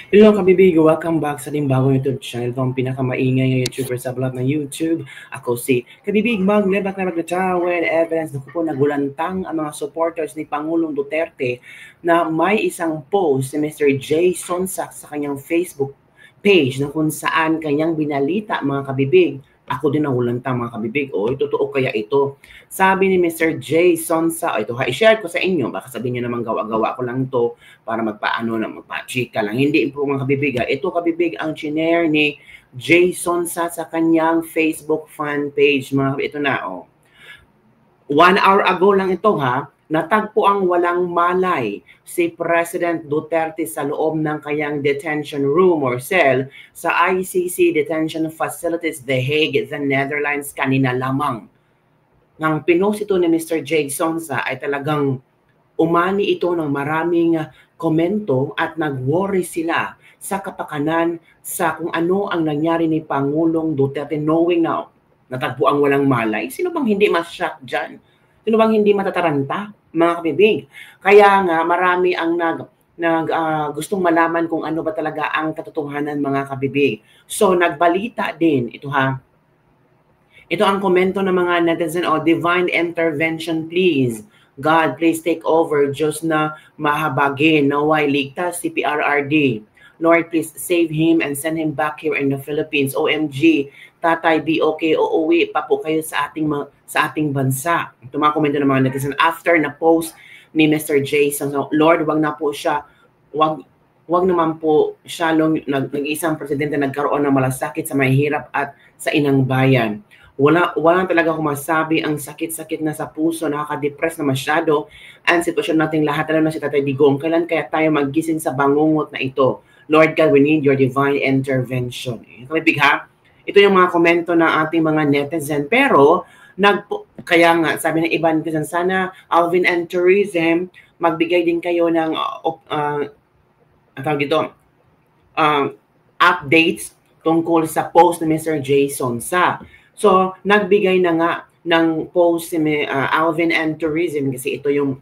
Hello kabibigo, welcome back sa ating bagong YouTube channel. Ito ang pinakamaingay na YouTuber sa vlog ng YouTube. Ako si Kabibig Maglebak na with evidence na po nagulantang ang mga supporters ni Pangulong Duterte na may isang post si Mr. Jason Sack sa kanyang Facebook page na kung saan kanyang binalita mga kabibig. Ako din nahulantang mga kabibig. Totoo kaya ito? Sabi ni Mr. Jason Sack, ito i-share ko sa inyo. Baka sabihin nyo naman gawa-gawa ko lang to para magpa-chika lang. Hindi po mga kabibig. Ito kabibig ang chinare ni Jason sa kanyang Facebook fan page. Ito na 1 hour ago lang ito natagpo ang walang malay si President Duterte sa loob ng kanyang detention room or cell sa ICC Detention Facilities, The Hague, the Netherlands kanina lamang. Nang pinost ito ni Mr. Jason ay talagang umani ito ng maraming komento at nag-worry sila sa kapakanan sa kung ano ang nangyari ni Pangulong Duterte knowing na natagpo ang walang malay. Sino bang hindi mas-shock dyan? Sino bang hindi matataranta, mga kabibig? Kaya nga marami ang gustong malaman kung ano ba talaga ang katotohanan, mga kabibig. So nagbalita din ito Ito ang komento ng mga netizen, divine intervention please. God, please take over. Diyos na mahabagin. Naway ligtas si PRRD. Lord, please save him and send him back here in the Philippines. OMG, tatay, be okay. Uuwi pa po kayo sa ating bansa. Ito mga komento ng mga netizen. After na post ni Mr. Jason, so, Lord, wag na po siya, wag naman po siya nag-isang presidente nagkaroon ng malasakit sa mahihirap at sa inang bayan. Wala talaga masabi ang sakit-sakit na sa puso, nakaka-depress na masyado ang sitwasyon nating lahat, alam na si Tatay Digong. Kailan kaya tayo magising sa bangungot na ito? Lord God, we need your divine intervention. Kamibig ito yung mga komento ng ating mga netizen. Pero, kaya nga, sabi ng iba netizen, sana Alvin and Tourism, magbigay din kayo ng updates tungkol sa post ni Mr. Jason Sa. So, nagbigay na nga ng post si Alvin and Tourism kasi ito yung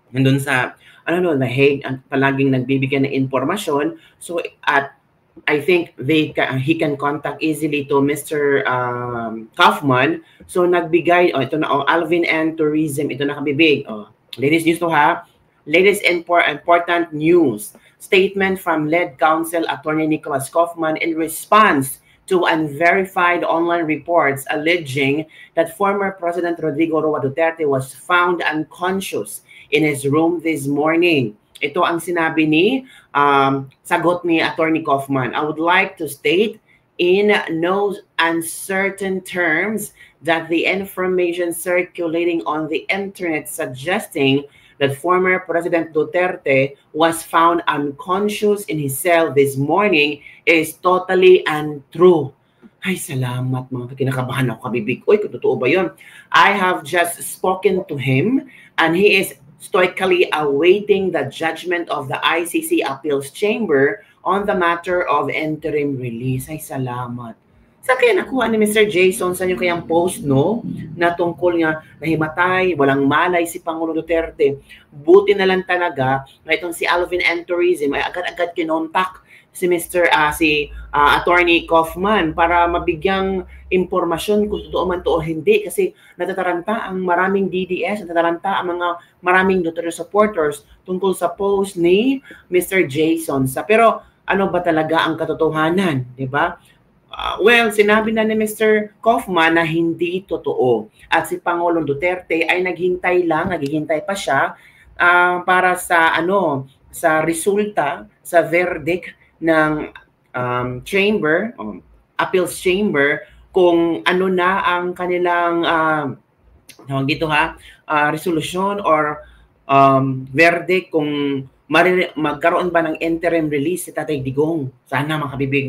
nandun sa The Hague, palaging nagbibigay ng informasyon. So, I think he can contact easily to Mr. Kaufman. So, nagbigay, ito na, Alvin and Tourism, ito na kabibig. Latest news to latest important news. Statement from lead counsel attorney Nicholas Kaufman in response to unverified online reports alleging that former President Rodrigo Roa Duterte was found unconscious in his room this morning. Ito ang sinabi sagot ni Attorney Kaufman. I would like to state in no uncertain terms that the information circulating on the internet suggesting that former President Duterte was found unconscious in his cell this morning is totally untrue. Ay, salamat mga kinakabahan ako kabibig. Kung totoo ba yun? I have just spoken to him and he is stoically awaiting the judgment of the ICC Appeals Chamber on the matter of interim release. Ay, salamat. Saan kaya nakuha ni Mr. Jason? Saan yung kayang post, na tungkol nga nahimatay, walang malay si Pangulong Duterte. Buti na lang talaga na itong si Alvin and Tourism ay agad-agad kinontak si Attorney Kaufman para mabigyang impormasyon kung totoo man to o hindi, kasi natataranta ang maraming DDS, natataranta ang mga maraming Duterte supporters tungkol sa post ni Mr. Jason. Pero ano ba talaga ang katotohanan, di ba? Well, sinabi na ni Mr. Kaufman na hindi totoo. At si Pangulong Duterte ay naghihintay pa siya para sa resulta, sa verdict ng appeals chamber, kung ano na ang kanilang resolution or verdict, kung magkaroon ba ng interim release si Tatay Digong. Sana mga kabibig,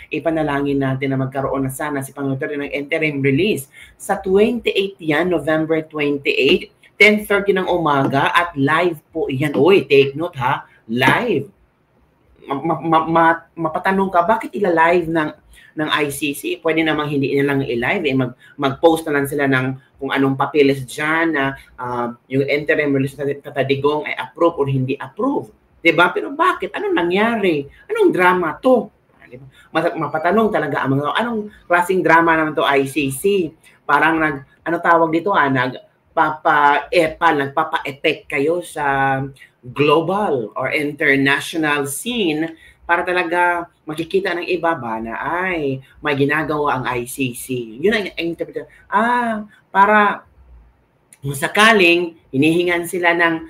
ipanalangin natin na magkaroon na sana si Pangulong Duterte ng interim release. Sa 28 yan, November 28, 10:30 ng umaga at live po yan. Take note live. Mapatanong ka, bakit ila-live ng ICC? Pwede namang hindi na lang i-live. Mag-post na lang sila ng kung anong papeles dyan na yung interim release na Tatay Digong ay approve or hindi approve. Diba? Pero bakit? Anong nangyari? Anong drama to? Diba? Mapatanong talaga ang mga, anong klaseng drama naman to ICC? Parang ano tawag dito, nagpapa-effect kayo sa global or international scene para talaga makikita ng iba ba na ay may ginagawa ang ICC. Yun ang interpretation. Para kung sakaling hinihingan sila ng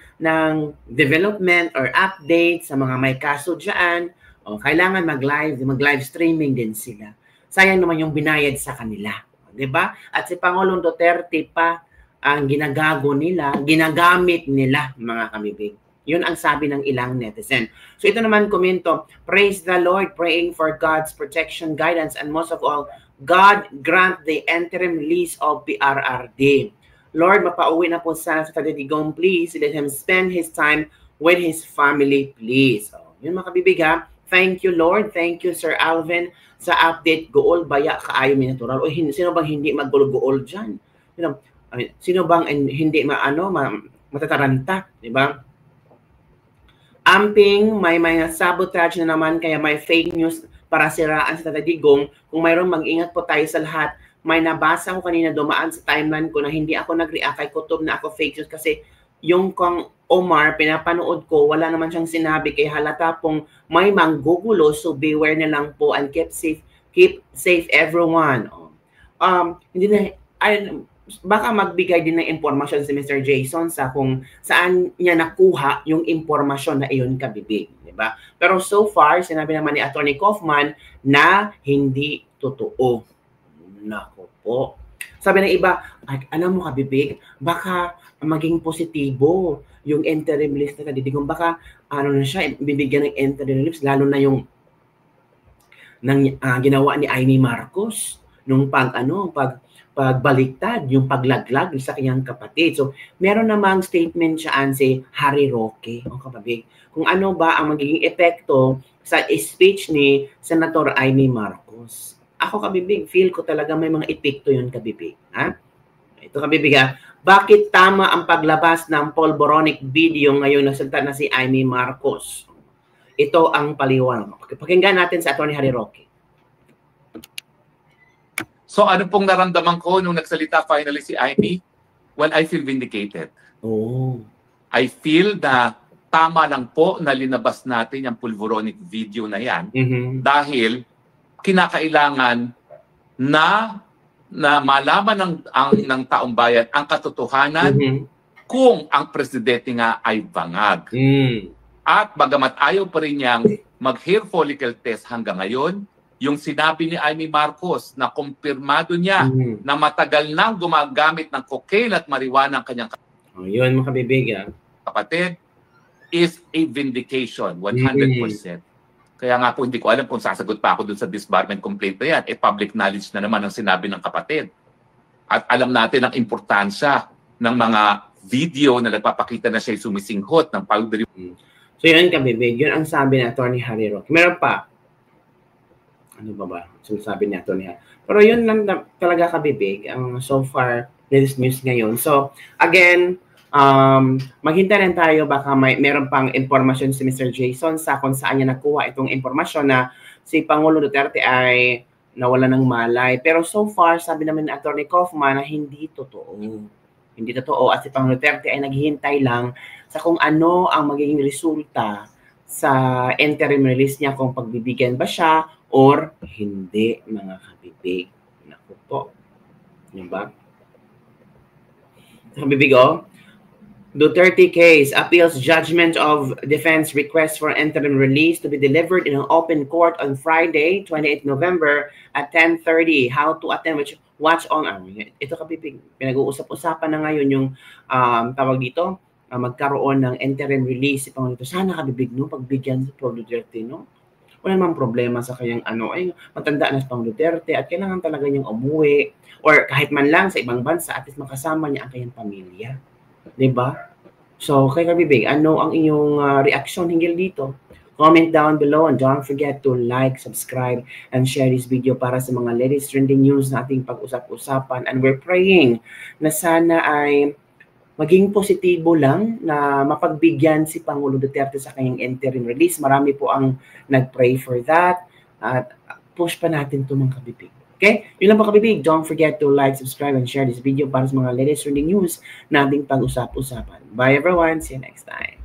development or update sa mga may kaso dyan, kailangan mag-live streaming din sila. Sayang naman yung binayad sa kanila. Diba? At si Pangulong Duterte pa ang ginagamit nila mga kamibig. Yun ang sabi ng ilang netizen. So ito naman komento, praise the Lord, praying for God's protection, guidance, and most of all, God grant the interim release of PRRD. Lord, mapauwi na po sana sa Tatay Digong, please. Let him spend his time with his family, please. So, yun mga kabibig ha. Thank you, Lord. Thank you, Sir Alvin, sa update. Gool, baya, kaayo, natural. O sino bang hindi maggool dyan? Sino bang hindi matataranta? Diba? Amping, may sabotage na naman, kaya may fake news para siraan sa Tatay Digong. Kung mayroong mag-ingat po tayo sa lahat. May nabasa ko kanina dumaan sa timeline ko na hindi ako nag-react kay Kutob na ako fake news kasi yung kang Omar, pinapanood ko, wala naman siyang sinabi kay halata pong may manggugulo, so beware na lang po and keep safe everyone. Hindi na, baka magbigay din ng impormasyon si Mr. Jason sa kung saan niya nakuha yung impormasyon na iyon kabibig. Diba? Pero so far, sinabi naman ni Attorney Kaufman na hindi totoo. Nako po. Sabi ng iba, alam mo kabibig, baka maging positibo yung interim list na kadidigong. Baka na siya, bibigyan ng interim list, lalo na yung ginawa ni Amy Marcos nung pagbaliktad, yung paglaglag sa kanyang kapatid. So, meron namang statement siya si Harry Roque, kabibig, kung ano ba ang magiging epekto sa speech ni Senator Amy Marcos. Ako kabibig, feel ko talaga may mga epekto yun kabibig. Ha? Ito kabibig ha. Bakit tama ang paglabas ng polboronic video ngayon na salita na si Amy Marcos? Ito ang paliwanag. Pakinggan natin sa Atty. Harry Roque. So ano pong naramdaman ko nung nagsalita finally si Amy? Well, I feel vindicated. I feel na tama lang po na linabas natin yung polboronic video na yan dahil kinakailangan na malaman ng taong bayan ang katotohanan kung ang presidente nga ay bangag. At bagamat ayaw pa rin niyang mag-hair follicle test hanggang ngayon, yung sinabi ni Amy Marcos na kumpirmado niya na matagal nang gumagamit ng cocaine at marijuana ang kanyang yun mga kabibig kapatid is a vindication, 100%. Kaya nga po hindi ko alam kung sasagot pa ako dun sa disbarment complaint na yan. Public knowledge na naman ang sinabi ng kapatid. At alam natin ang importansya ng mga video na nagpapakita na siya sumisinghot ng powdery. So yun kabibig, yun ang sabi ni Atty. Harry Roque. Meron pa. Ano ba? Sabi ni Atty. Harry. Pero yun lang talaga kabibig ang so far latest news ngayon. So again, maghintay rin tayo, baka meron pang impormasyon si Mr. Jason sa kung saan niya nakuha itong impormasyon na si Pangulo Duterte ay nawala ng malay. Pero so far, sabi naman ni Atty. Kaufman na hindi totoo. Hindi totoo at si Pangulo Duterte ay naghihintay lang sa kung ano ang magiging resulta sa interim release niya, kung pagbibigyan ba siya or hindi mga kabibig. Naku po. Yan ba? Kabibig Duterte case appeals judgment of defense request for interim release to be delivered in an open court on Friday, 28 November at 10:30. How to attend, which watch on. Ito kabibig, pinag-uusap-usapan na ngayon yung tawag dito, magkaroon ng interim release si Pangulo. Sana kabibig pagbigyan si Pangulo Duterte wala namang problema sa kanyang matanda na si Pangulo Duterte at kailangan talaga niyang umuwi or kahit man lang sa ibang bansa at least makasama niya ang kanyang pamilya. Diba? So, kay kabibig, ano ang inyong reaction hinggil dito? Comment down below and don't forget to like, subscribe, and share this video para sa mga latest trending news na ating pag-usap-usapan. And we're praying na sana ay maging positibo lang na mapagbigyan si Pangulo Duterte sa kanyang interim release. Marami po ang nag-pray for that at push pa natin ito mga kabibig. Okay? Yun lang po kabibig. Don't forget to like, subscribe, and share this video para sa mga latest trending news na ating pag-usap-usapan. Bye everyone. See you next time.